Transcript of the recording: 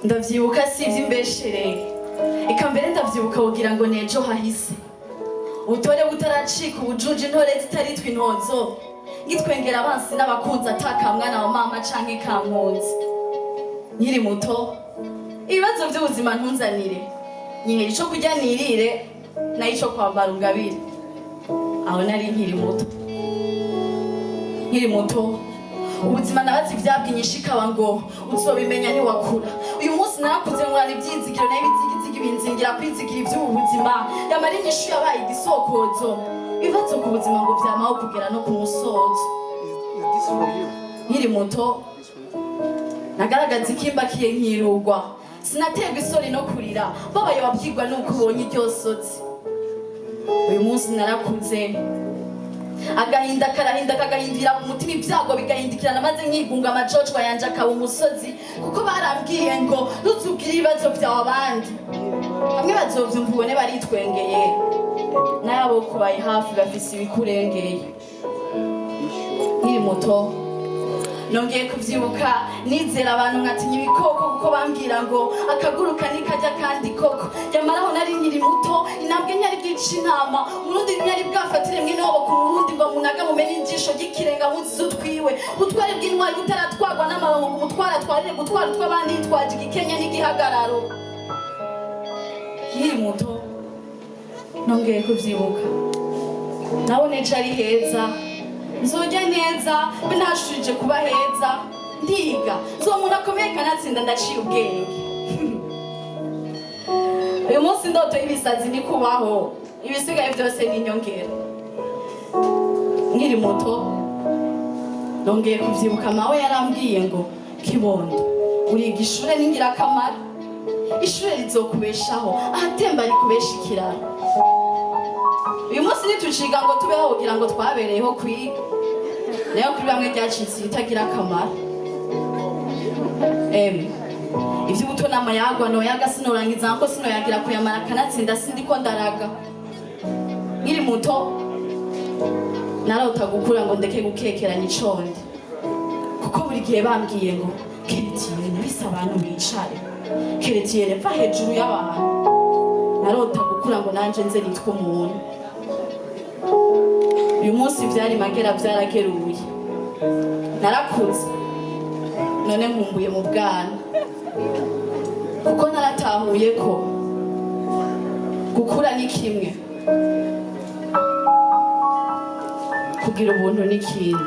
ndavyibuka sivyo imbeshere eka mbere ndavyibuka wogira ngo nejo hahise ubutore butaracika ubujuje intore zitaritwa intozo ngitwengera abansi n'abakunzi ataka mwana wa mama canke kankunzi nkiri muto ibibazo by'ubuzima ntunzanire nyihera ico kurya nirire na ico kwambara ungabire aho nari nkiri muto ubuzima nabazi ivyabwinyisha ikaba ngo uzobimenya niwakura uyu munsi narakuze ngurana ivyizigiro n'ibizigizigi binzingira kwizigira ivy'ubu buzima yamara inyishu yabaye igisokozo ibibazo ku buzima ngo vyamaho kugera no ku musozo nkiri muto nagaragaza ikimbakiye nkirugwa sinaterwa isoni no kurira babaye wabwirwa nuko ubonye iryosozi uyu munsi narakuze agahinda karahinda kagahindira ku mutima ibyago bigahindikirana maze nkigunga amajojwa yanje akaba umusozi kuko barambwiye ngo ntuzubwire ibibazo vyawe abandi bamwe bazovyumva ubone baritwengeye n'abo kubaye hafi bafise ibikurengeye nkiri muto nongeye kuvyibuka nizera abantu nkatinya ibikoko kuko bambwira ngo akaguruka nikarya kandi koko yamaraho nari nkiri muto inambwe ntiyari bwica intama umurundi ntiyari bwafatire mwene wabo ku murundi ngo munaga mumenye injisho ry'ikirenga muzize utwiwe ubutware bw'intwari butaratwarwa n'amarongo ngo umutware atwarire gutwara utw'abandi yitwaje igikenya n'igihagararo nkiri muto nongeye kuvyibuka nawe nejo ari heza nzojya neza be ntashurije kuba heza ndiga zo umuntu akomeye kanatsinda ndaciye ubwenge uyu munsi ndoto y'ibisazi ni kubaho ibisigaye byose ni inyongera nkiri muto nongeye kuvyibuka mawe yarambwiye ngo kibondo uriga ishure n'ingirakamaro ishure rizokubeshaho ahatemba rikubesha ikiraro uyu munsi nituciga ngo tubeho kugira ngo twabereyeho kwiga nayo kuri bamwe ryacitse itagira akamaro ivy'ubuto n'amayagwa noyaga sinorangiza nko sinoyagira kuyamara kanatsinda sindiko ndaraga nkiri muto narota gukura ngo ndeke gukekeranya iconde kuko buri gihe bambwiye ngo keretiyene bisa abantu bicare keretiyene va hejuru y'abantu narota gukura ngo nanje nze nitwa umuntu uyu munsi vyari magera vyarageruye narakuze none nkumbuye mu bwana kuko naratahuye ko gukura ni kimwe kugira ubuntu n'ikindi